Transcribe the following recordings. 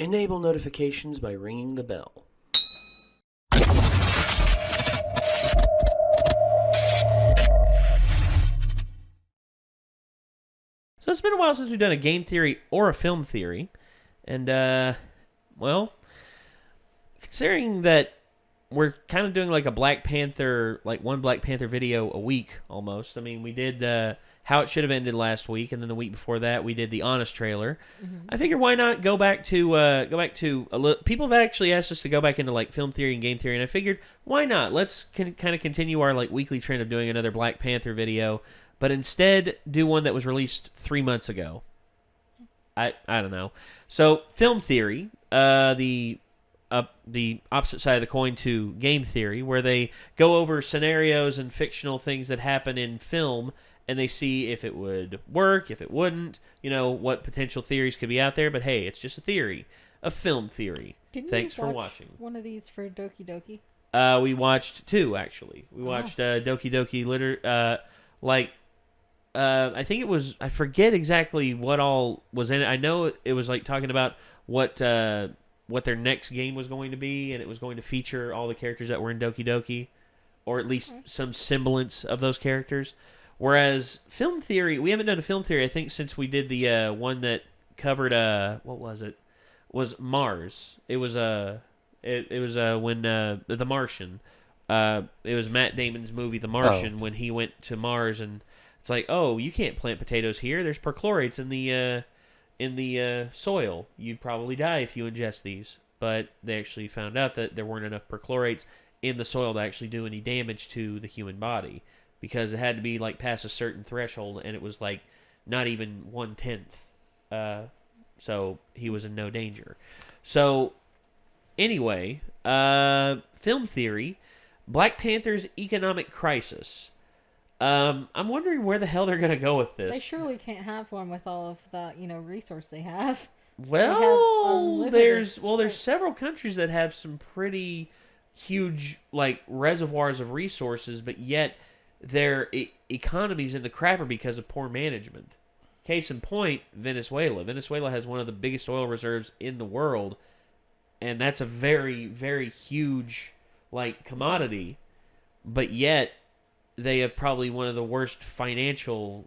Enable notifications by ringing the bell. So it's been a while since we've done a game theory or a film theory. And, well, considering that we're kind of doing like a Black Panther, like one Black Panther video a week almost. I mean, we did How It Should Have Ended last week, and then the week before that we did the Honest trailer. Mm-hmm. I figure why not go back to people have actually asked us to go back into like film theory and game theory, and I figured why not? Let's kind of continue our like weekly trend of doing another Black Panther video, but instead do one that was released 3 months ago. I don't know. So film theory, the opposite side of the coin to game theory, where they go over scenarios and fictional things that happen in film, and they see if it would work, if it wouldn't, what potential theories could be out there. But hey, it's just a theory, a film theory. Thanks for watching. One of these for Doki Doki? We watched two, actually. We watched Doki Doki I think it was, I forget exactly what all was in it. I know it was like talking about what their next game was going to be, and it was going to feature all the characters that were in Doki Doki, or at least some semblance of those characters. Whereas film theory, we haven't done a film theory, I think, since we did the one that covered, what was it? Was Mars. It was when The Martian. It was Matt Damon's movie The Martian when he went to Mars, and it's like, oh, you can't plant potatoes here. There's perchlorates in the soil. You'd probably die if you ingest these. But they actually found out that there weren't enough perchlorates in the soil to actually do any damage to the human body, because it had to be like past a certain threshold, and it was like not even 1/10. So he was in no danger. So anyway, film theory, Black Panther's economic crisis. I'm wondering where the hell they're going to go with this. They surely can't have one with all of the, resource they have. Well, there's several countries that have some pretty huge like reservoirs of resources, but yet their economy's in the crapper because of poor management. Case in point, Venezuela. Venezuela has one of the biggest oil reserves in the world, and that's a very, very huge like commodity, but yet they have probably one of the worst financial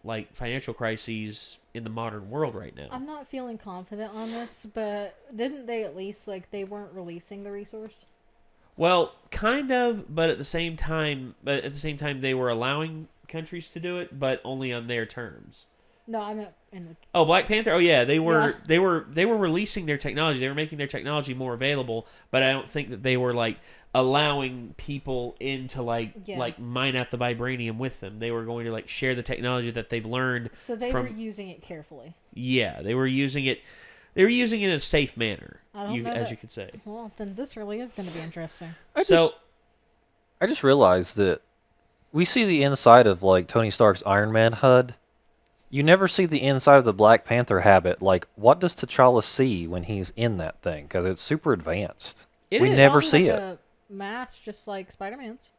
crises in the modern world right now. I'm not feeling confident on this, but didn't they at least they weren't releasing the resource? Well, kind of, but at the same time they were allowing countries to do it, but only on their terms. No, I meant in the... Oh, Black Panther? Oh yeah, they were releasing their technology. They were making their technology more available, but I don't think that they were like allowing people in to like mine out the vibranium with them. They were going to like share the technology that they've learned. So they were using it carefully. Yeah, they were using it. They were using it in a safe manner, you could say. Well, then this really is going to be interesting. I just realized that we see the inside of like Tony Stark's Iron Man HUD. You never see the inside of the Black Panther habit. Like, what does T'Challa see when he's in that thing? Because it's super advanced. We never see it. A mask just like Spider-Man's.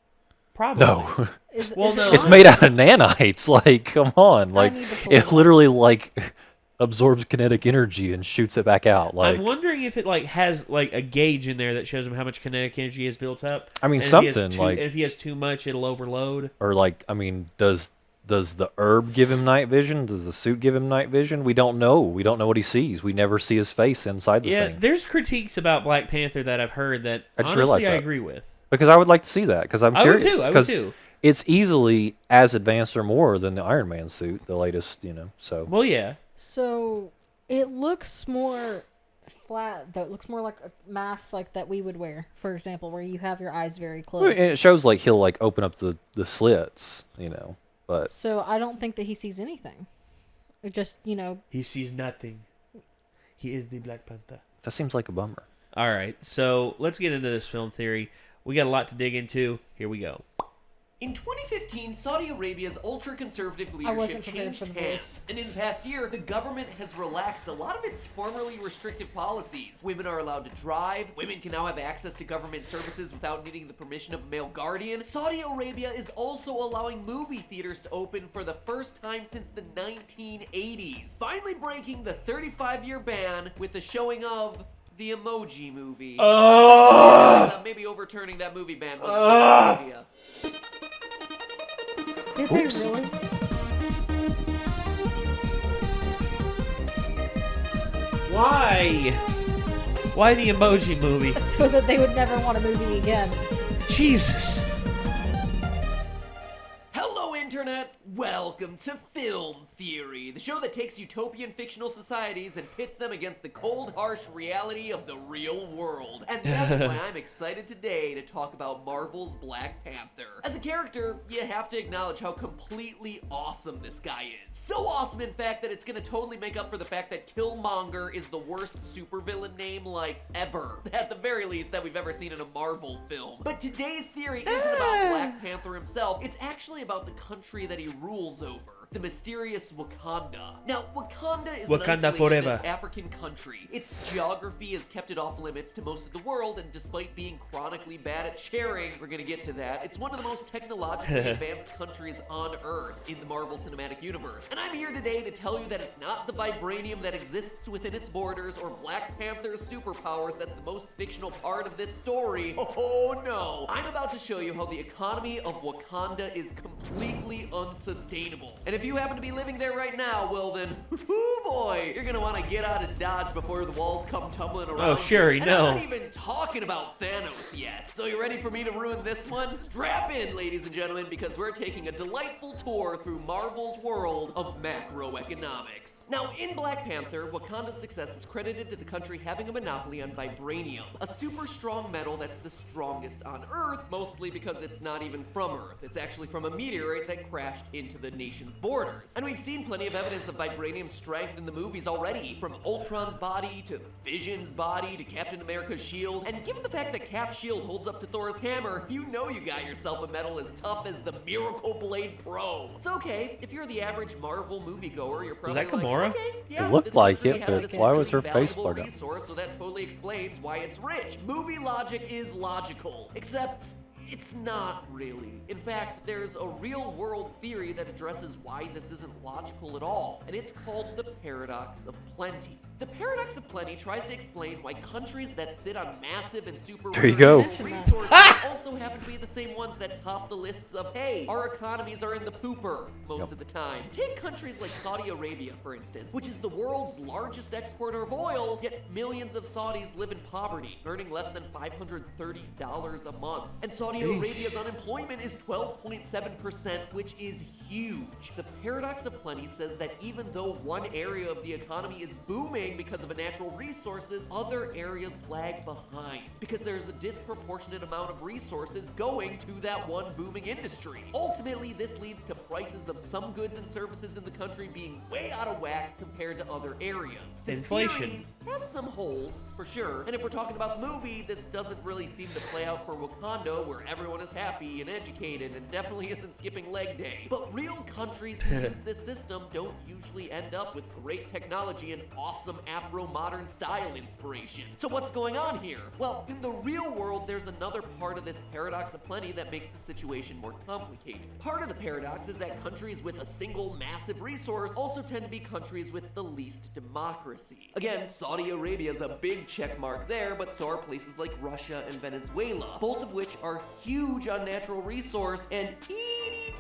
Probably. No. No. It's made out of nanites. Like, come on. Like, it literally like absorbs kinetic energy and shoots it back out. Like, I'm wondering if it like has like a gauge in there that shows him how much kinetic energy is built up. I mean, if he has too much, it'll overload. Or like, I mean, does the herb give him night vision? Does the suit give him night vision? We don't know. We don't know what he sees. We never see his face inside the thing. Yeah, there's critiques about Black Panther that I've heard that I agree with. Because I would like to see that, because I'm curious. I would too. It's easily as advanced or more than the Iron Man suit, the latest, so. Well, yeah. So, it looks more flat, though. It looks more like a mask like that we would wear, for example, where you have your eyes very close. And it shows like he'll like open up the slits, but. So, I don't think that he sees anything. It just, He sees nothing. He is the Black Panther. That seems like a bummer. All right, so let's get into this film theory. We got a lot to dig into. Here we go. In 2015, Saudi Arabia's ultra-conservative leadership changed hands, and in the past year, the government has relaxed a lot of its formerly restrictive policies. Women are allowed to drive, women can now have access to government services without needing the permission of a male guardian. Saudi Arabia is also allowing movie theaters to open for the first time since the 1980s, finally breaking the 35-year ban with the showing of the Emoji Movie. Maybe overturning that movie ban was a good idea. Did they really? Why? Why the Emoji Movie? So that they would never want a movie again. Jesus. Hello, Internet! Welcome to Film Theory, the show that takes utopian fictional societies and pits them against the cold, harsh reality of the real world. And that's why I'm excited today to talk about Marvel's Black Panther. As a character, you have to acknowledge how completely awesome this guy is. So awesome, in fact, that it's gonna totally make up for the fact that Killmonger is the worst supervillain name, like, ever. At the very least, that we've ever seen in a Marvel film. But today's theory isn't about Black Panther himself, it's actually about the country that he rules over. The mysterious Wakanda. Now, Wakanda is Wakanda an forever. isolationist African country. Its geography has kept it off limits to most of the world, and despite being chronically bad at sharing, we're gonna get to that, it's one of the most technologically advanced countries on Earth in the Marvel Cinematic Universe. And I'm here today to tell you that it's not the vibranium that exists within its borders or Black Panther's superpowers that's the most fictional part of this story. Oh no! I'm about to show you how the economy of Wakanda is completely unsustainable. And if you happen to be living there right now, well then, whoo boy, you're gonna want to get out of Dodge before the walls come tumbling around. Oh, Sherry, And no. I'm not even talking about Thanos yet. So you ready for me to ruin this one? Strap in, ladies and gentlemen, because we're taking a delightful tour through Marvel's world of macroeconomics. Now, in Black Panther, Wakanda's success is credited to the country having a monopoly on vibranium, a super strong metal that's the strongest on Earth, mostly because it's not even from Earth. It's actually from a meteorite that crashed into the nation's borders. And we've seen plenty of evidence of vibranium's strength in the movies already, from Ultron's body to Vision's body to Captain America's shield. And given the fact that Cap's shield holds up to Thor's hammer, you know you got yourself a metal as tough as the Miracle Blade Pro. So okay, if you're the average Marvel moviegoer, you're probably that Gamora? like, okay, yeah, It looked this like country it, has but this why was really her face valuable blurred out? resource, so that totally explains why it's rich. Movie logic is logical, except it's not really. In fact, there's a real-world theory that addresses why this isn't logical at all, and it's called the paradox of plenty. The paradox of plenty tries to explain why countries that sit on massive and super There you go. resources also happen to be the same ones that top the lists of, hey, our economies are in the pooper most of the time. Take countries like Saudi Arabia, for instance, which is the world's largest exporter of oil, yet millions of Saudis live in poverty, earning less than $530 a month. And Saudi Arabia's unemployment is 12.7%, which is huge. The paradox of plenty says that even though one area of the economy is booming because of a natural resources, other areas lag behind because there's a disproportionate amount of resources going to that one booming industry. Ultimately, this leads to prices of some goods and services in the country being way out of whack compared to other areas. The Inflation. theory has some holes, for sure, and if we're talking about the movie, this doesn't really seem to play out for Wakanda, where everyone is happy and educated and definitely isn't skipping leg day. But real countries who use this system don't usually end up with great technology and awesome Afro-modern style inspiration. So what's going on here? Well, in the real world, there's another part of this paradox of plenty that makes the situation more complicated. Part of the paradox is that countries with a single massive resource also tend to be countries with the least democracy. Again, Saudi Arabia is a big check mark there, but so are places like Russia and Venezuela, both of which are huge on natural resource and teeny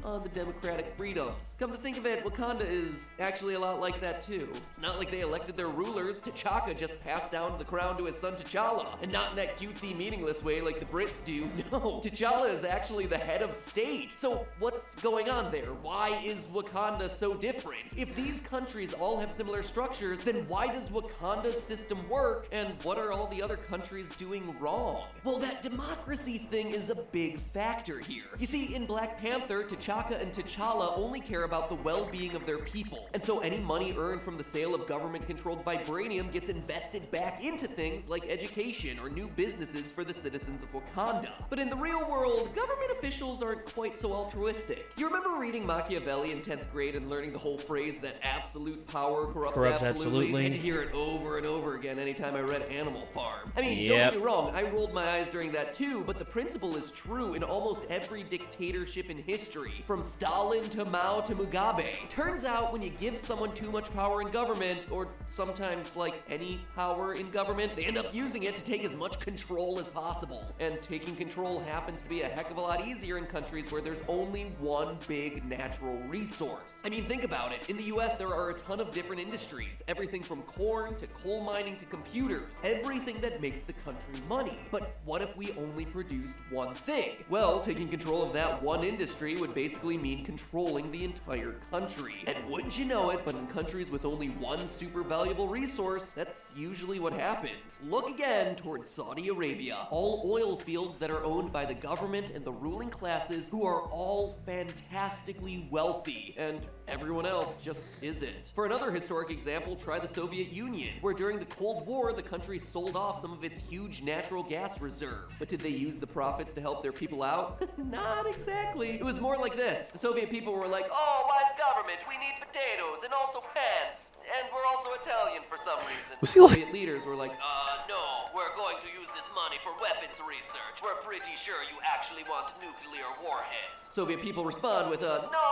on the democratic freedoms. Come to think of it, Wakanda is actually a lot like that too. It's not like they elected their rulers. T'Chaka just passed down the crown to his son T'Challa, and not in that cutesy meaningless way like the Brits do. No, T'Challa is actually the head of state. So what's going on there? Why is Wakanda so different? If these countries all have similar structures, then why does Wakanda's system work, and what are all the other countries doing wrong? Well, that democracy thing is a big factor here. You see, in Black Panther, T'Chaka and T'Challa only care about the well-being of their people, and so any money earned from the sale of government-controlled vibranium gets invested back into things like education or new businesses for the citizens of Wakanda. But in the real world, government officials aren't quite so altruistic. You remember reading Machiavelli in 10th grade and learning the whole phrase that absolute power corrupts absolutely, and hear it over and over again anytime I read Animal Farm. I mean, don't get me wrong, I rolled my eyes during that too, but the principle is true in almost every dictatorship in history. from Stalin to Mao to Mugabe. Turns out when you give someone too much power in government, or sometimes like any power in government, they end up using it to take as much control as possible. And taking control happens to be a heck of a lot easier in countries where there's only one big natural resource. I mean, think about it. In the US, there are a ton of different industries. Everything from corn to coal mining to computers. Everything that makes the country money. But what if we only produced one thing? Well, taking control of that one industry would basically mean controlling the entire country. And wouldn't you know it, but in countries with only one super valuable resource, that's usually what happens. Look again towards Saudi Arabia. All oil fields that are owned by the government and the ruling classes, who are all fantastically wealthy, and everyone else just isn't. For another historic example, try the Soviet Union, where during the Cold War, the country sold off some of its huge natural gas reserve. But did they use the profits to help their people out? Not exactly. It was more like this. The Soviet people were like, "Oh, wise government, we need potatoes and also pants. And we're also Italian for some reason." Was he like- Soviet leaders were like, no, we're going to use this money for weapons research. We're pretty sure you actually want nuclear warheads. Soviet people respond with a, no,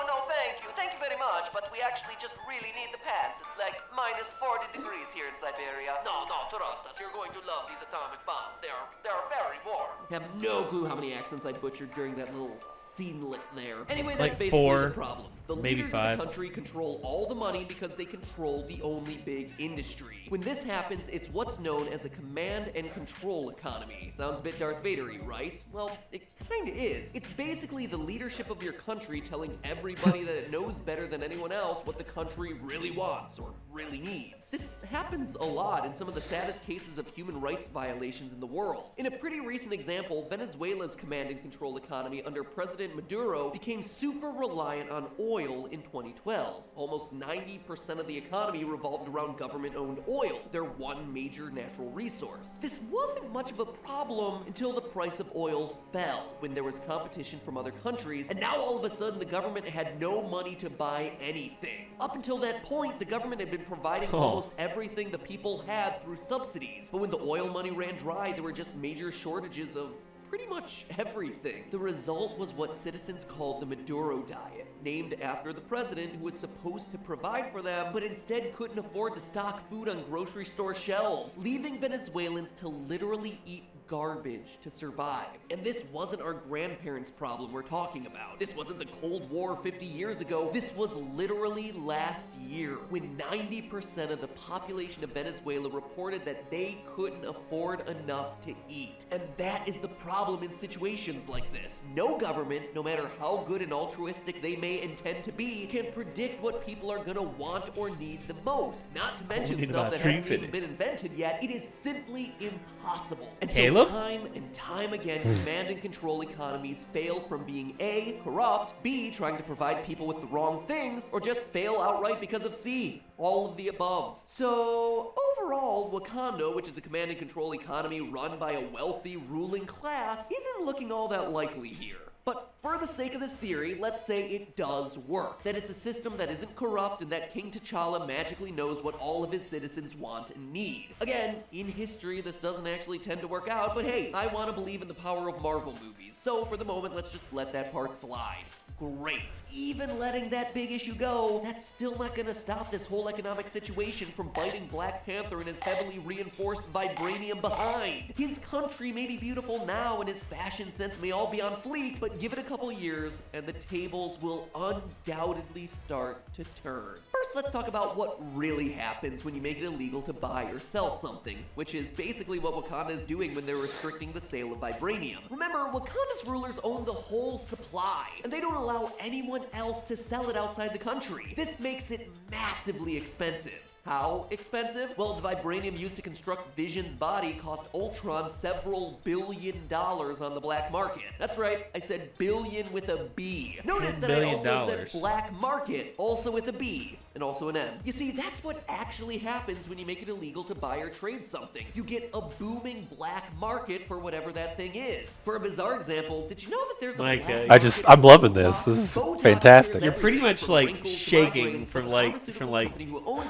thank you very much, but we actually just really need the pants. It's like minus 40 degrees here in Siberia. No, trust us, you're going to love these atomic bombs. They're very warm. I have no clue how many accents I butchered during that little scenelet there. Anyway, that's Like basically 4, the problem. The maybe leaders 5. of the country control all the money because they control the only big industry. When this happens, it's what's known as a command and control economy. Sounds a bit Darth Vader-y, right? Well, it kinda is. It's basically the leadership of your country telling everybody that it knows better than anyone else what the country really wants or really needs. This happens a lot in some of the saddest cases of human rights violations in the world. In a pretty recent example, Venezuela's command and control economy under President Maduro became super reliant on oil in 2012. Almost 90% of the economy revolved around government-owned oil, their one major natural resource. This wasn't much of a problem until the price of oil fell, when there was competition from other countries, and now all of a sudden the government had no money to buy anything. Up until that point, the government had been providing almost everything the people had through subsidies, but when the oil money ran dry, there were just major shortages of pretty much everything. The result was what citizens called the Maduro diet, named after the president who was supposed to provide for them, but instead couldn't afford to stock food on grocery store shelves, leaving Venezuelans to literally eat garbage to survive. And this wasn't our grandparents' problem we're talking about. This wasn't the Cold War 50 years ago. This was literally last year, when 90% of the population of Venezuela reported that they couldn't afford enough to eat. And that is the problem in situations like this. No government, no matter how good and altruistic they may intend to be, can predict what people are gonna want or need the most. Not to mention stuff that hasn't even been invented yet. It is simply impossible. And so time and time again, command and control economies fail from being A, corrupt, B, trying to provide people with the wrong things, or just fail outright because of C. All of the above. So, overall, Wakanda, which is a command and control economy run by a wealthy ruling class, isn't looking all that likely here. But for the sake of this theory, let's say it does work. That it's a system that isn't corrupt and that King T'Challa magically knows what all of his citizens want and need. Again, in history, this doesn't actually tend to work out, but hey, I want to believe in the power of Marvel movies. So for the moment, let's just let that part slide. Great. Even letting that big issue go, that's still not gonna stop this whole economic situation from biting Black Panther and his heavily reinforced vibranium behind. His country may be beautiful now and his fashion sense may all be on fleek, but give it a couple years and the tables will undoubtedly start to turn. First, let's talk about what really happens when you make it illegal to buy or sell something, which is basically what Wakanda is doing when they're restricting the sale of vibranium. Remember, Wakanda's rulers own the whole supply, and they don't allow anyone else to sell it outside the country. This makes it massively expensive. How expensive? Well, the vibranium used to construct Vision's body cost Ultron several $billion on the black market. That's right, I said billion with a B. Notice that I also said black market, also with a B, and also an M. You see, that's what actually happens when you make it illegal to buy or trade something. You get a booming black market for whatever that thing is. For a bizarre example, did you know that there's a black market? I'm loving this. This is fantastic. You're pretty much like shaking from like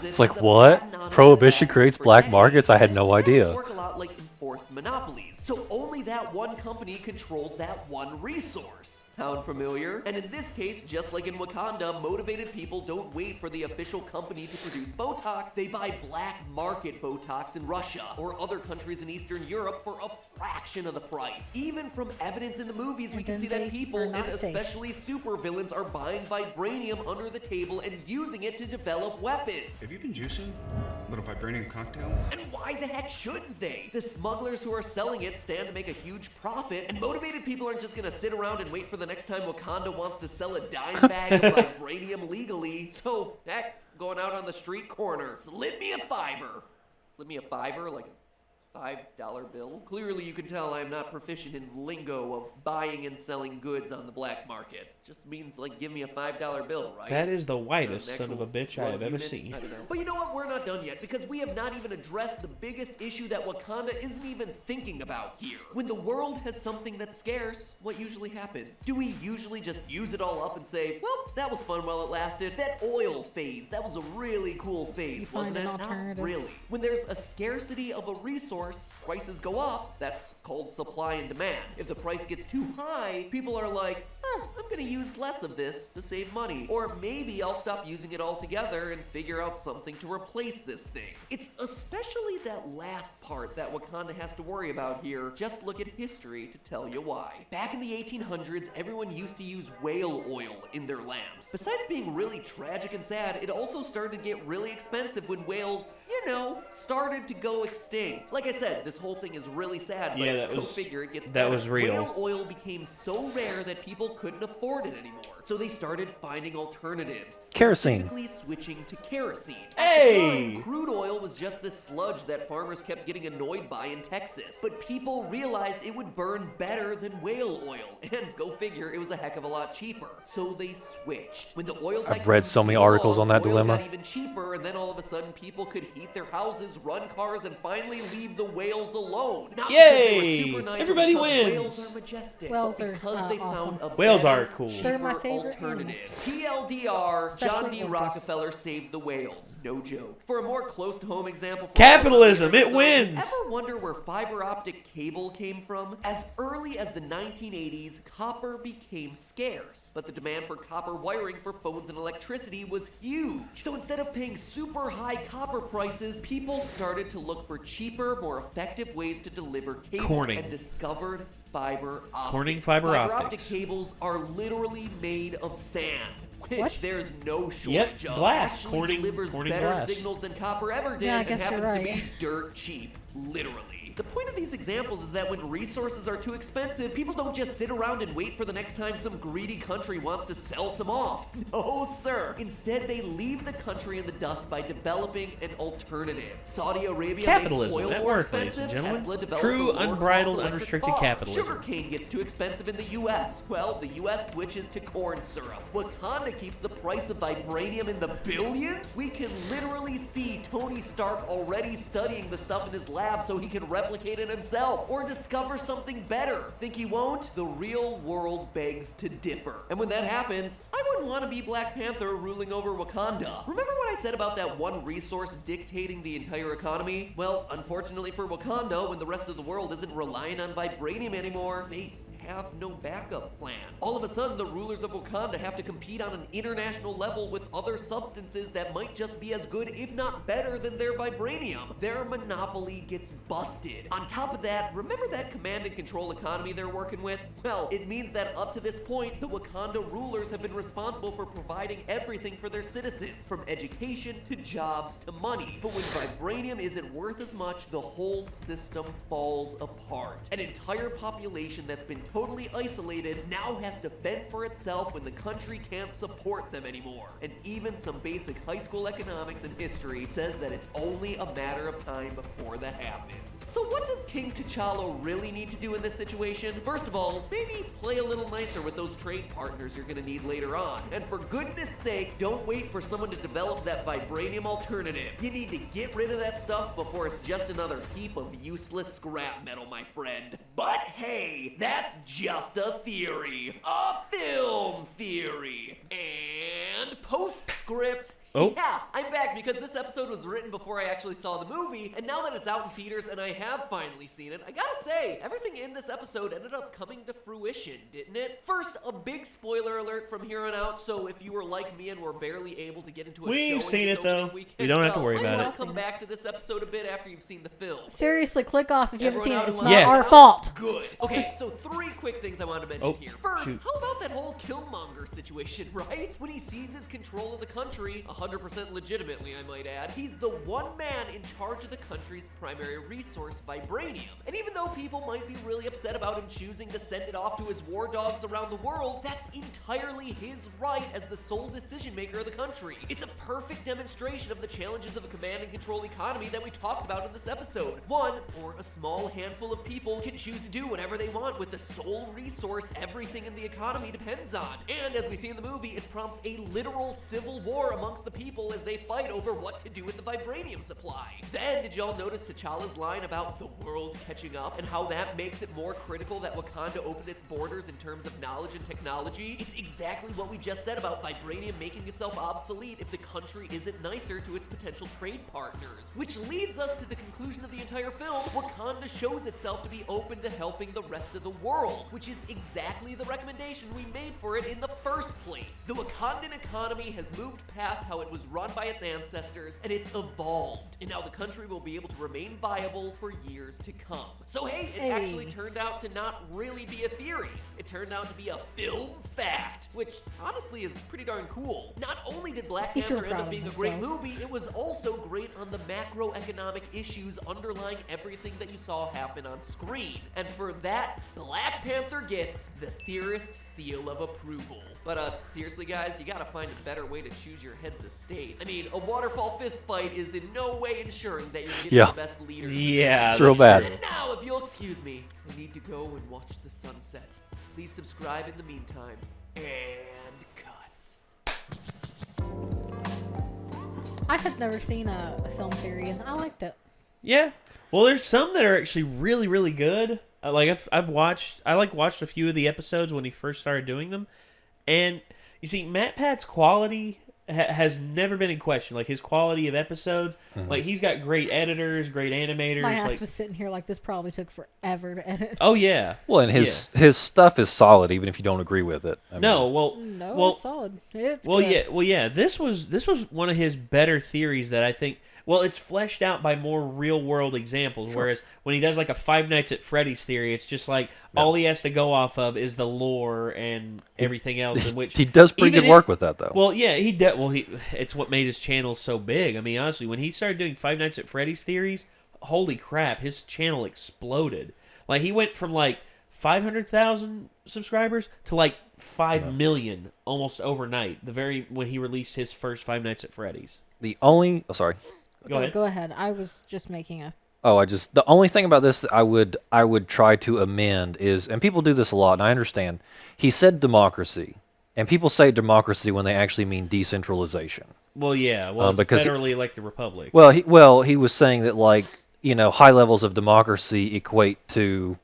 It's like, what? Prohibition creates black markets? I had no idea. Work a lot like enforced monopolies. So only that one company controls that one resource. Sound familiar? And in this case, just like in Wakanda, motivated people don't wait for the official company to produce Botox. They buy black market Botox in Russia or other countries in Eastern Europe for a fraction of the price. Even from evidence in the movies, we can see that people, and especially supervillains, are buying vibranium under the table and using it to develop weapons. Have you been juicing? A little vibranium cocktail? And why the heck shouldn't they? The smugglers who are selling it stand to make a huge profit, and motivated people aren't just gonna sit around and wait for the next time Wakanda wants to sell a dime bag of vibranium legally. So, heck, going out on the street corner, slip me a $5. Slip me a $5, like a $5 bill. Clearly you can tell I'm not proficient in lingo of buying and selling goods on the black market. Just means like give me a $5 bill, right? That is the whitest son of a bitch I have ever seen. I don't know. But you know what? We're not done yet because we have not even addressed the biggest issue that Wakanda isn't even thinking about here. When the world has something that's scarce, what usually happens? Do we usually just use it all up and say, well, that was fun while it lasted? That oil phase, that was a really cool phase, wasn't it? Not really. When there's a scarcity of a resource, prices go up. That's called supply and demand. If the price gets too high, people are like, I'm gonna use less of this to save money. Or maybe I'll stop using it altogether and figure out something to replace this thing. It's especially that last part that Wakanda has to worry about here. Just look at history to tell you why. Back in the 1800s, everyone used to use whale oil in their lamps. Besides being really tragic and sad, it also started to get really expensive when whales, started to go extinct. Like I said, this whole thing is really sad, but go figure it gets better. That was real. Whale oil became so rare that people couldn't afford it anymore. So they started finding alternatives. Kerosene. Specifically switching to kerosene. Hey! Crude oil was just this sludge that farmers kept getting annoyed by in Texas. But people realized it would burn better than whale oil. And go figure, it was a heck of a lot cheaper. So they switched. When the oil I've read so many articles on that dilemma. Oil got even cheaper, and then all of a sudden people could heat their houses, run cars, and finally leave the whales alone. Not Yay! because they were super nice, Everybody or because wins. Whales are majestic. Whales but are because they awesome. found a Whales better, are cool. They're my cheaper favorite alternative. animal. TLDR, Especially John D. orcas. Rockefeller saved the whales. No joke. For a more close-to-home example, for Capitalism, it wins. Ever wonder where fiber optic cable came from? As early as the 1980s, copper became scarce, but the demand for copper wiring for phones and electricity was huge. So instead of paying super high copper prices, people started to look for cheaper, more effective ways to deliver cable Corning. and discovered fiber optics. Corning fiber optics. Optic cables are literally made of sand, which What? there's no shortage of. glass. Actually Corning delivers Corning better glass. signals than copper ever did, Yeah, I and guess happens you're to be right. dirt cheap, literally. The point of these examples is that when resources are too expensive, people don't just sit around and wait for the next time some greedy country wants to sell some off. No, sir. Instead, they leave the country in the dust by developing an alternative. Saudi Arabia Capitalism, makes oil that more works, ladies expensive. and gentlemen. Tesla develops True, a lower-cost unbridled, electric unrestricted car. capitalism. Sugarcane gets too expensive in the U.S. Well, the U.S. switches to corn syrup. Wakanda keeps the price of vibranium in the billions? We can literally see Tony Stark already studying the stuff in his lab so he can replicate it himself or discover something better. Think he won't? The real world begs to differ. And when that happens, I wouldn't want to be Black Panther ruling over Wakanda. Remember what I said about that one resource dictating the entire economy? Well, unfortunately for Wakanda, when the rest of the world isn't relying on vibranium anymore, they have no backup plan. All of a sudden, the rulers of Wakanda have to compete on an international level with other substances that might just be as good, if not better, than their vibranium. Their monopoly gets busted. On top of that, remember that command and control economy they're working with? Well, it means that up to this point, the Wakanda rulers have been responsible for providing everything for their citizens, from education to jobs to money. But when vibranium isn't worth as much, the whole system falls apart. An entire population that's been totally isolated now has to fend for itself when the country can't support them anymore. And even some basic high school economics and history says that it's only a matter of time before that happens. So what does King T'Challa really need to do in this situation? First of all, maybe play a little nicer with those trade partners you're gonna need later on. And for goodness sake, don't wait for someone to develop that vibranium alternative. You need to get rid of that stuff before it's just another heap of useless scrap metal, my friend. But hey, that's just a theory. A film theory. And post script. Oh. Yeah, I'm back because this episode was written before I actually saw the movie, and now that it's out in theaters and I have finally seen it, I gotta say, everything in this episode ended up coming to fruition, didn't it? First, a big spoiler alert from here on out, so if you were like me and were barely able to get into a We've show seen in it, though. weekend, We don't have to worry might about wanna it. come back to this episode a bit after you've seen the film. Seriously, click off if you haven't Everyone seen it. out It's who not wants to our know? fault. Good. Okay, so 3 quick things I want to mention Oh, here. First, shoot. how about that whole Killmonger situation, right? When he seizes control of the country, 100% legitimately, I might add, he's the one man in charge of the country's primary resource, vibranium. And even though people might be really upset about him choosing to send it off to his war dogs around the world, that's entirely his right as the sole decision maker of the country. It's a perfect demonstration of the challenges of a command and control economy that we talked about in this episode. One, or a small handful of people can choose to do whatever they want with the sole resource everything in the economy depends on. And as we see in the movie, it prompts a literal civil war amongst the people as they fight over what to do with the vibranium supply. Then, did y'all notice T'Challa's line about the world catching up and how that makes it more critical that Wakanda open its borders in terms of knowledge and technology? It's exactly what we just said about vibranium making itself obsolete if the country isn't nicer to its potential trade partners. Which leads us to the conclusion of the entire film. Wakanda shows itself to be open to helping the rest of the world, which is exactly the recommendation we made for it in the first place. The Wakandan economy has moved past how it was run by its ancestors, and it's evolved, and now the country will be able to remain viable for years to come. So hey, it actually turned out to not really be a theory. It turned out to be a film fact, which honestly is pretty darn cool. Not only did Black He's Panther real end proud up of being a himself. great movie, it was also great on the macroeconomic issues underlying everything that you saw happen on screen. And for that, Black Panther gets the theorist seal of approval. But seriously guys, you gotta find a better way to choose your head's of state. I mean, a waterfall fist fight is in no way ensuring that you're getting Yeah. the best leader. Yeah, It's real bad. And now, if you'll excuse me, I need to go and watch the sunset. Please subscribe in the meantime. And cut. I had never seen a film theory, and I liked it. Yeah. Well, there's some that are actually really, really good. I've watched a few of the episodes when he first started doing them, and you see, Matt Pat's quality has never been in question. Like his quality of episodes, like he's got great editors, great animators. My ass like, was sitting here like this probably took forever to edit. oh yeah. Well, and his stuff is solid, even if you don't agree with it. I mean, No, it's solid. It's good. Yeah. This was one of his better theories that I think. Well, it's fleshed out by more real world examples. Sure. Whereas when he does like a Five Nights at Freddy's theory, it's just like all he has to go off of is the lore and everything else. In which he does pretty even good work with that, though. Well, yeah, he did. Well, it's what made his channel so big. I mean, honestly, when he started doing Five Nights at Freddy's theories, holy crap, his channel exploded. Like he went from like 500,000 subscribers to like 5 million almost overnight. When he released his first Five Nights at Freddy's. Sorry. Go ahead. Go ahead. I was just making a... The only thing about this that I would try to amend is, and people do this a lot, and I understand. He said democracy, and people say democracy when they actually mean decentralization. Well, yeah. Well, it's because federally elected republic. Well, he was saying that high levels of democracy equate to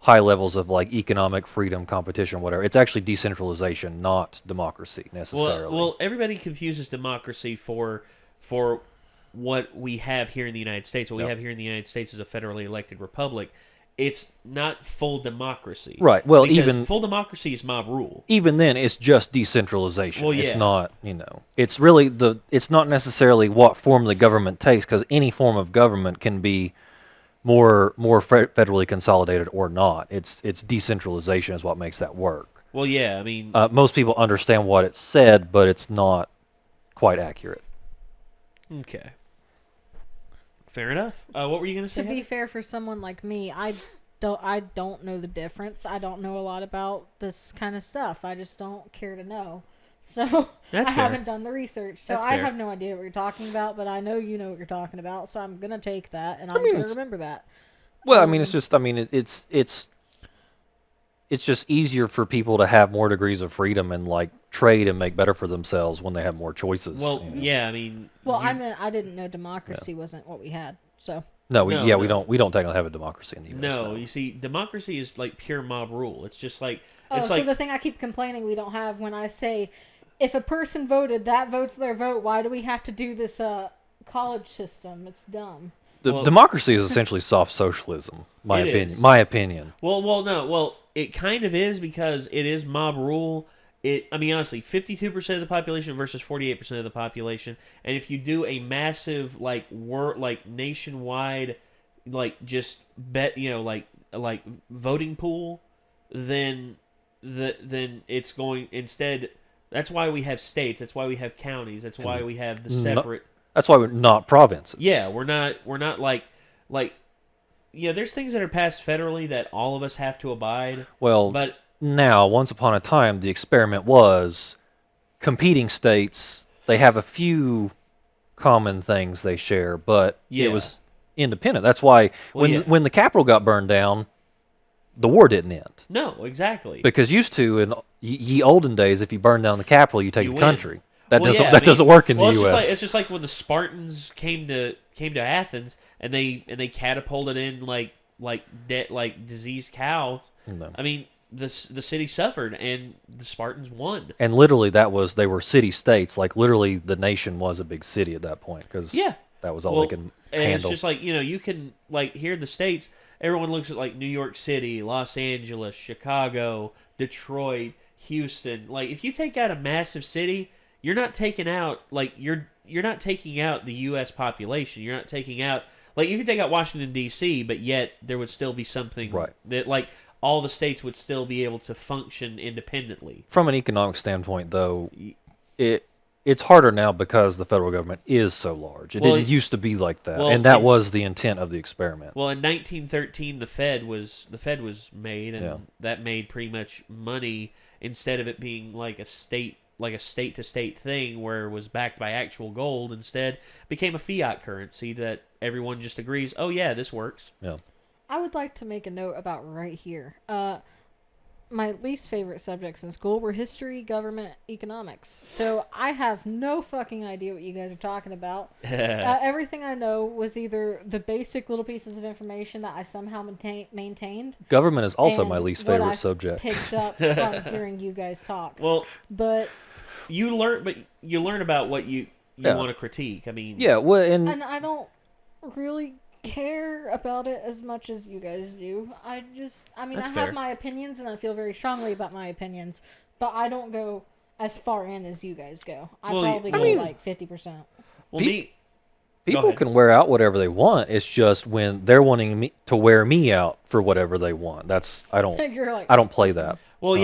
high levels of like economic freedom, competition, whatever. It's actually decentralization, not democracy necessarily. Well, everybody confuses democracy for what we have here in the United States. What we have here in the United States is a federally elected republic. It's not full democracy. Right. Well, because even full democracy is mob rule. Even then, it's just decentralization. Well, yeah. It's not, it's really it's not necessarily what form the government takes, because any form of government can be more federally consolidated or not. It's decentralization is what makes that work. Well, yeah. I mean, most people understand what it said, but it's not quite accurate. Okay. Fair enough. What were you going to say? To be fair, for someone like me, I don't know the difference. I don't know a lot about this kind of stuff. I just don't care to know. So That's I fair. haven't done the research. So That's I fair. have no idea what you're talking about, but I know you know what you're talking about. So I'm gonna take that, and I'm gonna remember that. Well, it's just easier for people to have more degrees of freedom and like trade and make better for themselves when they have more choices. Well, yeah. I mean. Well, I didn't know democracy wasn't what we had. So. No, we don't technically have a democracy in the U.S. No, you see, democracy is like pure mob rule. It's just like So the thing I keep complaining we don't have when I say if a person voted, that vote's their vote. Why do we have to do this college system? It's dumb. Democracy is essentially soft socialism, my opinion. My opinion. Well, it kind of is because it is mob rule. I mean, honestly, 52% of the population versus 48% of the population, and if you do a massive nationwide, just bet, voting pool, then it's going instead. That's why we have states. That's why we have counties. That's why we have the separate. That's why we're not provinces. Yeah, we're not like there's things that are passed federally that all of us have to abide. Well, but now, once upon a time, the experiment was competing states. They have a few common things they share, but it was independent. That's why when the Capitol got burned down, the war didn't end. No, exactly. Because used to, in ye olden days, if you burn down the Capitol, you take the country. That doesn't work in the U.S. It's just like when the Spartans came to Athens and they catapulted in like diseased cows. No. I mean, the city suffered and the Spartans won. And literally, they were city states. Like literally, the nation was a big city at that point because that was all they could handle. And it's just like you can here in the States, everyone looks at like New York City, Los Angeles, Chicago, Detroit, Houston. Like if you take out a massive city. You're not taking out you're not taking out the U.S. population. You're not taking out you can take out Washington D.C., but yet there would still be something that all the states would still be able to function independently. From an economic standpoint, though, it's harder now because the federal government is so large. It didn't used to be like that, and that was the intent of the experiment. Well, in 1913, the Fed was made, and that made pretty much money instead of it being like a state-to-state thing where it was backed by actual gold. Instead, became a fiat currency that everyone just agrees, oh yeah, this works. Yeah. I would like to make a note about right here. My least favorite subjects in school were history, government, economics. So I have no fucking idea what you guys are talking about. Everything I know was either the basic little pieces of information that I somehow maintained. Government is also my least favorite subject. Picked up from hearing you guys talk. Well, but you learn about what you want to critique. I mean, and I don't really care about it as much as you guys do. I have my opinions and I feel very strongly about my opinions, but I don't go as far in as you guys go. I probably go 50%. Well, people can wear out whatever they want. It's just when they're wanting me to wear me out for whatever they want. I don't play that. Well,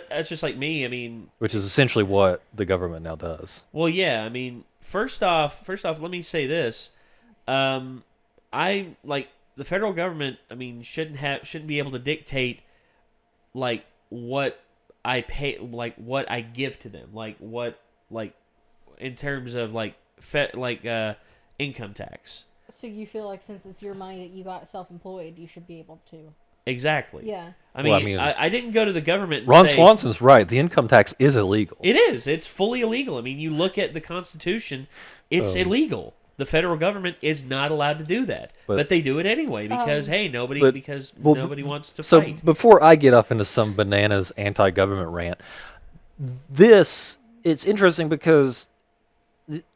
that's just like me. I mean, which is essentially what the government now does. Well, yeah. I mean, first off, let me say this. The federal government. I mean, shouldn't be able to dictate what I pay, what I give to them, in terms of income tax. So you feel like since it's your money that you got self-employed, you should be able to. Exactly. Yeah. I mean, I didn't go to the government and Ron Swanson's right. The income tax is illegal. It is. It's fully illegal. I mean, you look at the Constitution, it's illegal. The federal government is not allowed to do that. But they do it anyway because, nobody wants to fight. So before I get off into some bananas anti-government rant, it's interesting because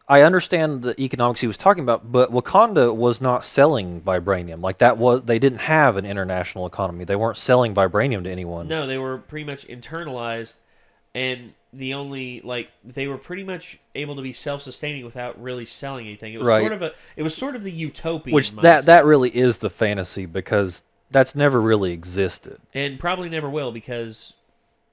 I understand the economics he was talking about, but Wakanda was not selling vibranium. They didn't have an international economy. They weren't selling vibranium to anyone. No, they were pretty much internalized, and they were pretty much able to be self-sustaining without really selling anything. It was sort of the utopian which mindset. that really is the fantasy because that's never really existed. And probably never will because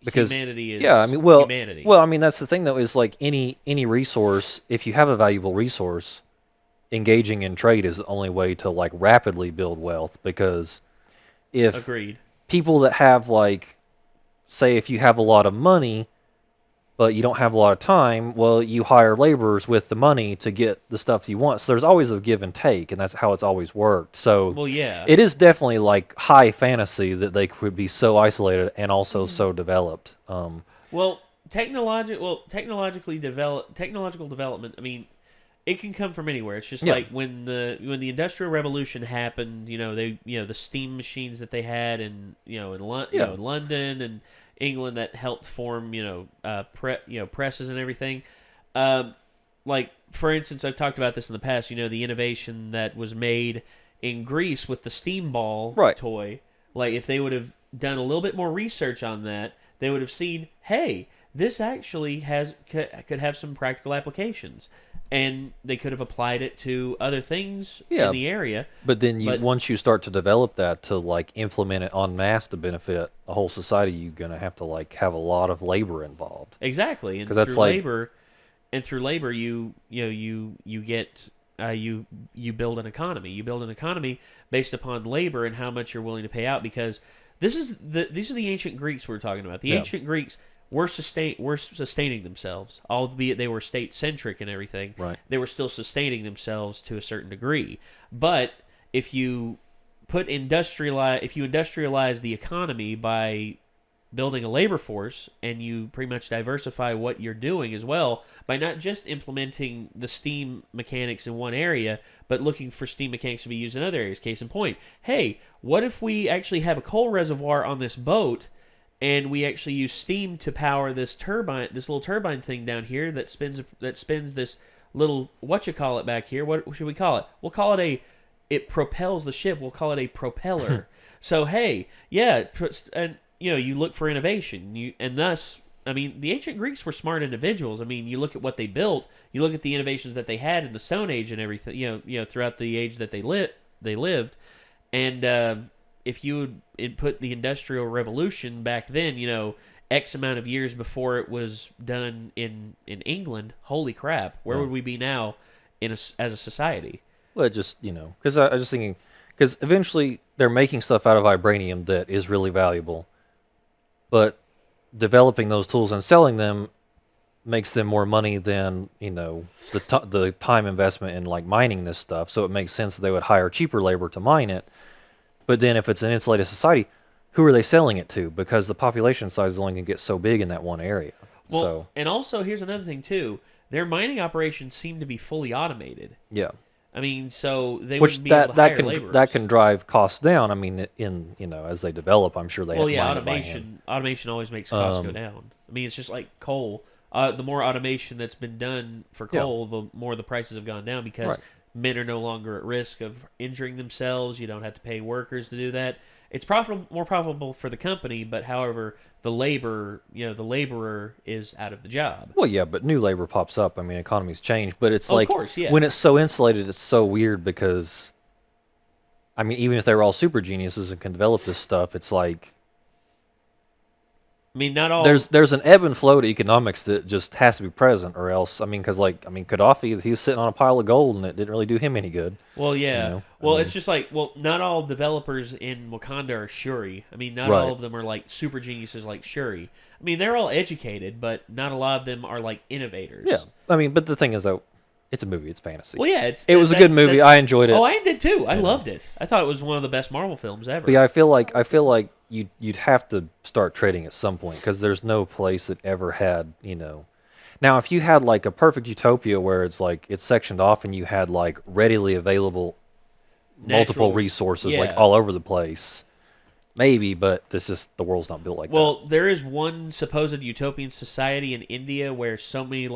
humanity is humanity. Well, I mean, that's the thing, though, is like any resource, if you have a valuable resource, engaging in trade is the only way to, rapidly build wealth, because if Agreed. People that have, say, if you have a lot of money, but you don't have a lot of time, well, you hire laborers with the money to get the stuff you want. So there's always a give and take, and that's how it's always worked. So it is definitely high fantasy that they could be so isolated and also so developed. Technological development. I mean, it can come from anywhere. It's just like when the Industrial Revolution happened. The steam machines that they had in London and England that helped form, presses and everything. Like, for instance, I've talked about this in the past, the innovation that was made in Greece with the steam ball toy. Like, if they would have done a little bit more research on that, they would have seen, hey, this actually could have some practical applications. And they could have applied it to other things in the area. But then once you start to develop that to, like, implement it en masse to benefit a whole society, you're going to have to, like, have a lot of labor involved. Exactly. And through labor, you get you build an economy. You build an economy based upon labor and how much you're willing to pay out, because these are the ancient Greeks we're talking about. The ancient Greeks were sustaining themselves, albeit they were state-centric and everything. Right. They were still sustaining themselves to a certain degree. But if you industrialize the economy by building a labor force, and you pretty much diversify what you're doing as well by not just implementing the steam mechanics in one area, but looking for steam mechanics to be used in other areas. Case in point, hey, what if we actually have a coal reservoir on this boat, and we actually use steam to power this little turbine thing down here that spins this little back here. What should we call it? We'll call it it propels the ship. We'll call it a propeller. So hey, and you look for innovation. And thus, I mean, the ancient Greeks were smart individuals. I mean, you look at what they built. You look at the innovations that they had in the Stone Age and everything. Throughout the age that they lived, and if you would input the Industrial Revolution back then, X amount of years before it was done in England, holy crap, where would we be now as a society? Well, just, because I was just thinking, because eventually they're making stuff out of vibranium that is really valuable, but developing those tools and selling them makes them more money than, the time investment in, like, mining this stuff. So it makes sense that they would hire cheaper labor to mine it. But then if it's an insulated society, who are they selling it to? Because the population size is only going to get so big in that one area. Well, and also, here's another thing, too. Their mining operations seem to be fully automated. Yeah. I mean, so they wouldn't be able to hire laborers. That can drive costs down. I mean, as they develop, I'm sure they have to mine automation always makes costs go down. I mean, it's just like coal. The more automation that's been done for coal, the more the prices have gone down, because men are no longer at risk of injuring themselves. You don't have to pay workers to do that. It's more profitable for the company, but however, the laborer is out of the job. Well, yeah, but new labor pops up. I mean, economies change, but it's of course, yeah. When it's so insulated, it's so weird because, I mean, even if they were all super geniuses and can develop this stuff, it's like, I mean, not all. There's an ebb and flow to economics that just has to be present, or else, because Gaddafi, he was sitting on a pile of gold, and it didn't really do him any good. Well, yeah. It's just like, not all developers in Wakanda are Shuri. I mean, not all of them are like super geniuses like Shuri. I mean, they're all educated, but not a lot of them are like innovators. Yeah, I mean, but the thing is, though, it's a movie. It's fantasy. Well, yeah, it was a good movie. I enjoyed it. Oh, I did too. I loved it. I thought it was one of the best Marvel films ever. But yeah, I feel like you'd have to start trading at some point, because there's no place that ever had, Now, if you had like a perfect utopia where it's like it's sectioned off and you had like readily available multiple resources like all over the place, maybe, but the world's not built like that. Well, there is one supposed utopian society in India where so many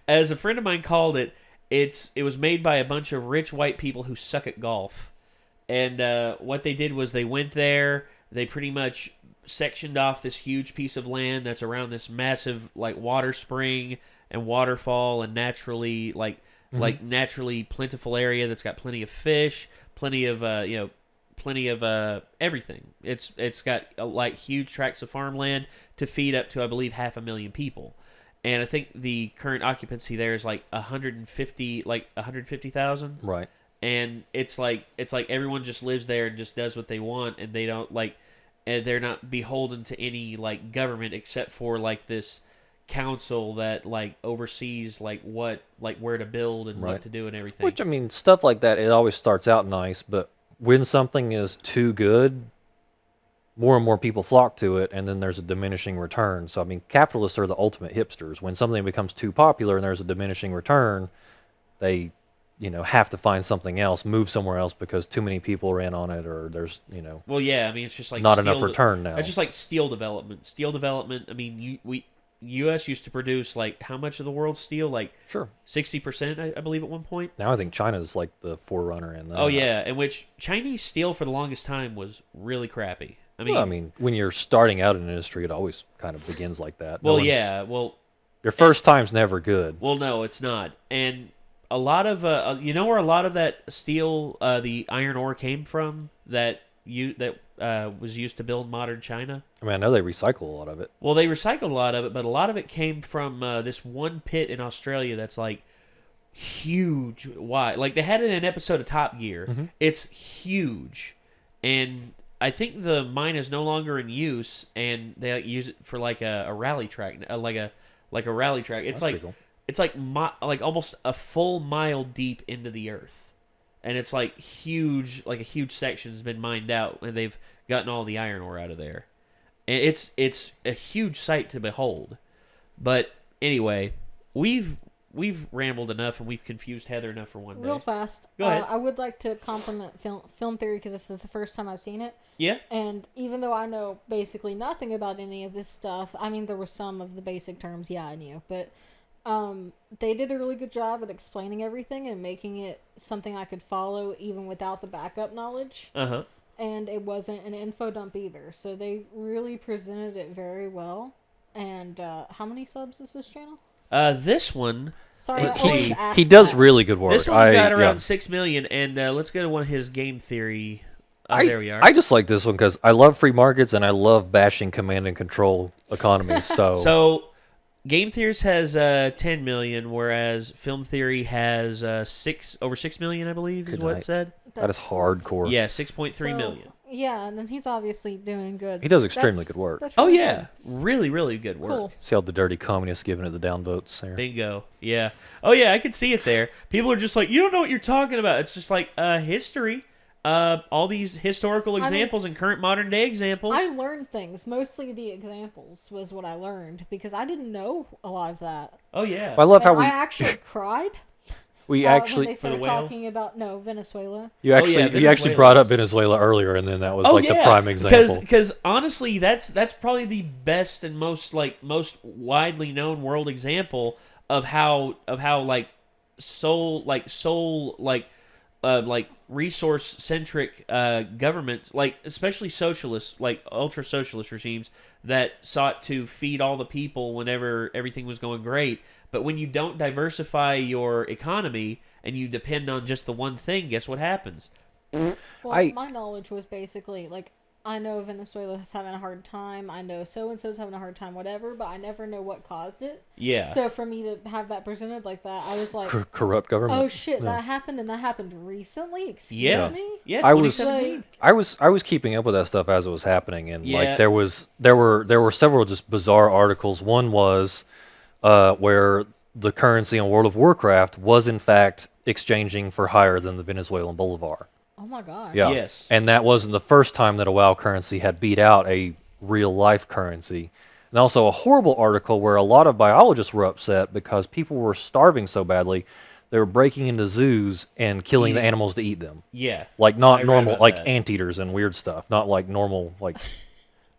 as a friend of mine called it, it was made by a bunch of rich white people who suck at golf. And what they did was they went there, they pretty much sectioned off this huge piece of land that's around this massive like water spring and waterfall and naturally naturally plentiful area that's got plenty of fish, plenty of everything. It's got like huge tracts of farmland to feed up to, I believe, 500,000 people. And I think the current occupancy there is like 150,000. Right. And it's like everyone just lives there and just does what they want, and they don't and they're not beholden to any like government except for like this council that like oversees like where to build and what to do and everything. Which, I mean, stuff like that, it always starts out nice, but when something is too good, more and more people flock to it, and then there's a diminishing return. So, I mean, capitalists are the ultimate hipsters. When something becomes too popular and there's a diminishing return, they have to find something else, move somewhere else because too many people ran on it, or there's Well, yeah, I mean, it's just like not enough return now. It's just like steel development. Steel development. I mean, U.S. used to produce like how much of the world's steel? Like Sure. 60%, I believe, at one point. Now I think China's like the forerunner in that. Oh yeah, in which Chinese steel for the longest time was really crappy. I mean, Well, I mean, when you're starting out in an industry, it always kind of begins like that. well, yeah, well, Your first time's never good. well, no, it's not. And a lot of where a lot of that steel, the iron ore came from that was used to build modern China. I mean, I know they recycle a lot of it. Well, they recycled a lot of it, but a lot of it came from this one pit in Australia that's like huge. Why? Like they had it in an episode of Top Gear. Mm-hmm. It's huge, and I think the mine is no longer in use, and they use it for like a rally track, like a rally track. It's That's like pretty cool. it's like almost a full mile deep into the earth, and it's like huge, like a huge section's been mined out, and they've gotten all the iron ore out of there. And it's a huge sight to behold. But anyway, we've rambled enough, and we've confused Heather enough for one day. Real fast. Go ahead. I would like to compliment film theory because this is the first time I've seen it. Yeah. And even though I know basically nothing about any of this stuff, I mean, there were some of the basic terms, I knew. But they did a really good job at explaining everything and making it something I could follow even without the backup knowledge. Uh-huh. And it wasn't an info dump either. So they really presented it very well. And how many subs is this channel? This one... Sorry, Let's I always see. ask He does that. really good work. This one's got around yeah. 6 million, and let's go to one of his game theory. There we are. I just like this one because I love free markets and I love bashing command and control economies. So, Game Theories has 10 million, whereas Film Theory has over 6 million, I believe, is Good what night. it said. that is hardcore. Yeah, 6.3 So, million. Yeah, and then he's obviously doing good. He does extremely good work. That's Oh really yeah, good. really, really good work. Cool. See all the dirty communists giving it the downvotes there. Bingo. Yeah. Oh yeah, I can see it there. People are just like, you don't know what you're talking about. It's just like history. All these historical examples and current modern day examples. I learned things. Mostly the examples was what I learned because I didn't know a lot of that. Oh yeah. I love how And we I actually cried. we when actually they started whale? talking about Venezuela. you actually you actually Venezuela. brought up Venezuela earlier, and then that was like the prime example. Because honestly, that's probably the best and most widely known world example of how resource centric governments, like especially socialist, like ultra socialist regimes that sought to feed all the people whenever everything was going great. But when you don't diversify your economy and you depend on just the one thing, guess what happens? Well, my knowledge was basically like I know Venezuela's having a hard time. I know so and so's having a hard time, whatever. But I never know what caused it. Yeah. So for me to have that presented like that, I was like, Corrupt government. "Oh shit, Yeah. that happened, and that happened recently." Excuse Yeah. me. Yeah. I was- 2017. I was keeping up with that stuff as it was happening, and Yeah. like there were several just bizarre articles. One was where the currency on World of Warcraft was in fact exchanging for higher than the Venezuelan bolivar. Oh my god. Yeah. Yes. And that wasn't the first time that a WoW currency had beat out a real life currency. And also a horrible article where a lot of biologists were upset because people were starving so badly, they were breaking into zoos and killing the animals to eat them. Yeah. Like not I read normal, about like that. anteaters and weird stuff. Not like normal, like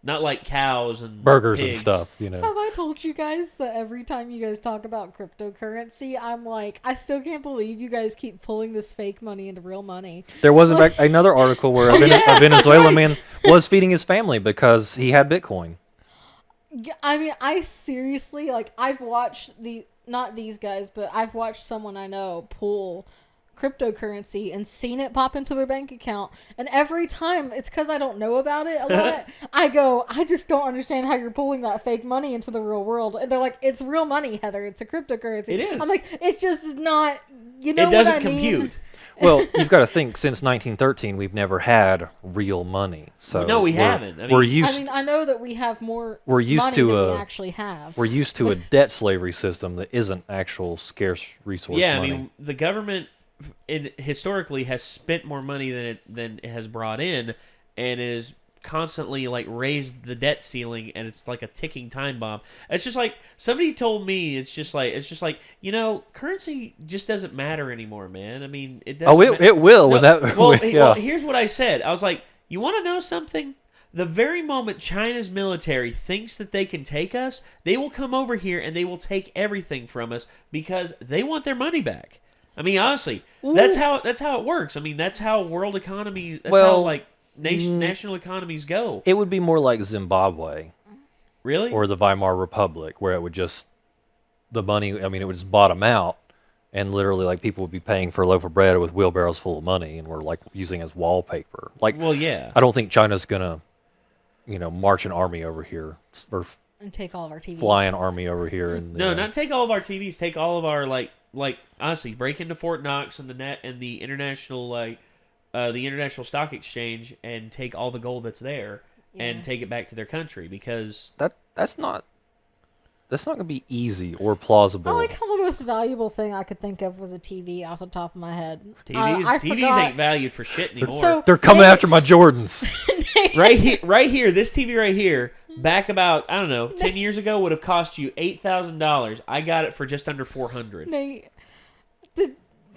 Not like cows and burgers and pigs. stuff, you know. Have I told you guys that every time you guys talk about cryptocurrency, I'm like, I still can't believe you guys keep pulling this fake money into real money. There was another article where a Venezuelan man was feeding his family because he had Bitcoin. I mean, I seriously, like, I've watched not these guys, but I've watched someone I know pull cryptocurrency and seen it pop into their bank account, and every time it's because I don't know about it a lot. I just don't understand how you're pulling that fake money into the real world. And they're like, it's real money, Heather. It's a cryptocurrency. It is. I'm like, it's just not. You know It doesn't what I mean? compute. Well, you've got to think, since 1913, we've never had real money. So No, we we're- haven't. I mean- we're used I know that we have more We're used money to, than we uh, actually have. we're used to a debt slavery system that isn't actual scarce resource Yeah, money. I mean, the government historically has spent more money than it has brought in, and is constantly like raised the debt ceiling, and it's like a ticking time bomb. It's just like somebody told me it's just like currency just doesn't matter anymore, man. I mean, it doesn't. Oh, it will when that. Well, here's what I said. I was like, you want to know something? The very moment China's military thinks that they can take us, they will come over here and they will take everything from us because they want their money back. I mean, honestly, that's how it works. I mean, that's how world economies. That's how like national economies go. It would be more like Zimbabwe. Really? Or the Weimar Republic, where it would just the money. I mean, it would just bottom out, and literally, like people would be paying for a loaf of bread with wheelbarrows full of money, and we're like using it as wallpaper. Like, well, yeah. I don't think China's gonna, march an army over here or and take all of our TVs. Fly an army over here and no, not take all of our TVs. Take all of our like honestly, break into Fort Knox and the international the international stock exchange and take all the gold that's there and take it back to their country because that's not going to be easy or plausible. I like how the most valuable thing I could think of was a TV off the top of my head. TVs ain't valued for shit anymore. So, they're coming after my Jordans. Right here, this TV right here, back about, I don't know, 10 years ago would have cost you $8,000. I got it for just under $400. Nate,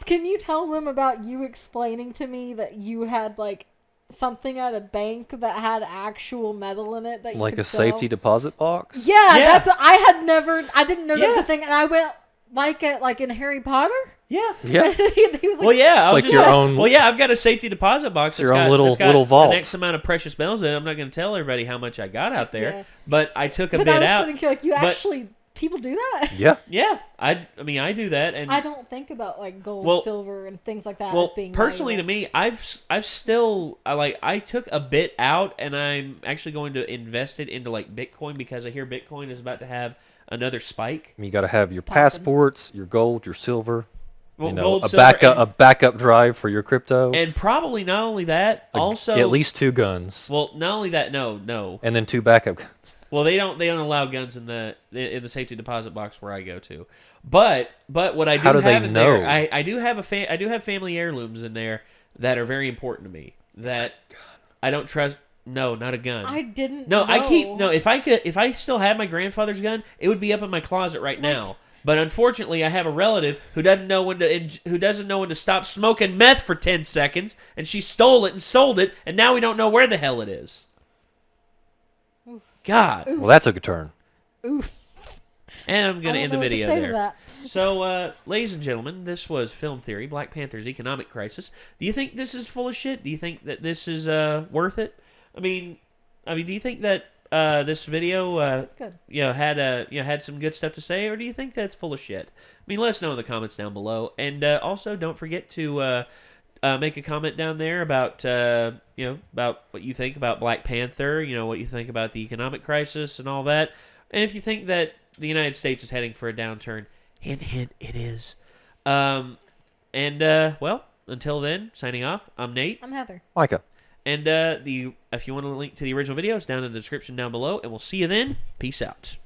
can you tell them about you explaining to me that you had like something at a bank that had actual metal in it that you like could a sell? Safety deposit box? Yeah, Yeah. I didn't know that was a thing, and I went like in Harry Potter. Yeah. Yeah. He was like, Well, yeah. It's like your own. Well, yeah, I've got a safety deposit box. It's your own little vault. An X amount of precious metals in it. I'm not going to tell everybody how much I got out there, Yeah. but I took a but bit I was out. sitting here like, you actually people do that. Yeah. Yeah, I mean, I do that, and I don't think about like gold, silver, and things like that as being personally valuable. to me, I've still I took a bit out, and I'm actually going to invest it into like Bitcoin because I hear Bitcoin is about to have another spike. You got to have your popping. passports, your gold, your silver. Well, gold, a silver, backup drive for your crypto, and probably not only that, also at least 2 guns. Well, not only that, no, and then 2 backup guns. Well, they don't allow guns in the safety deposit box where I go to. But what I do How do have they in know? there, I do have family heirlooms in there that are very important to me that I don't trust. No, not a gun. I didn't. No, know. I keep no. If I still had my grandfather's gun, it would be up in my closet right now. But unfortunately, I have a relative who doesn't know when to stop smoking meth for 10 seconds, and she stole it and sold it, and now we don't know where the hell it is. God. Well, that took a turn. Oof. And I'm going to end the video there. That. So, ladies and gentlemen, this was Film Theory, Black Panther's Economic Crisis. Do you think this is full of shit? Do you think that this is worth it? I mean, do you think that this video That's good. had some good stuff to say, or do you think that's full of shit? I mean, let us know in the comments down below, and also don't forget to make a comment down there about about what you think about Black Panther, what you think about the economic crisis and all that, and if you think that the United States is heading for a downturn, hint hint, it is. Well, until then, signing off. I'm Nate. I'm Heather. Micah. And if you want to link to the original videos, down in the description down below, and we'll see you then. Peace out.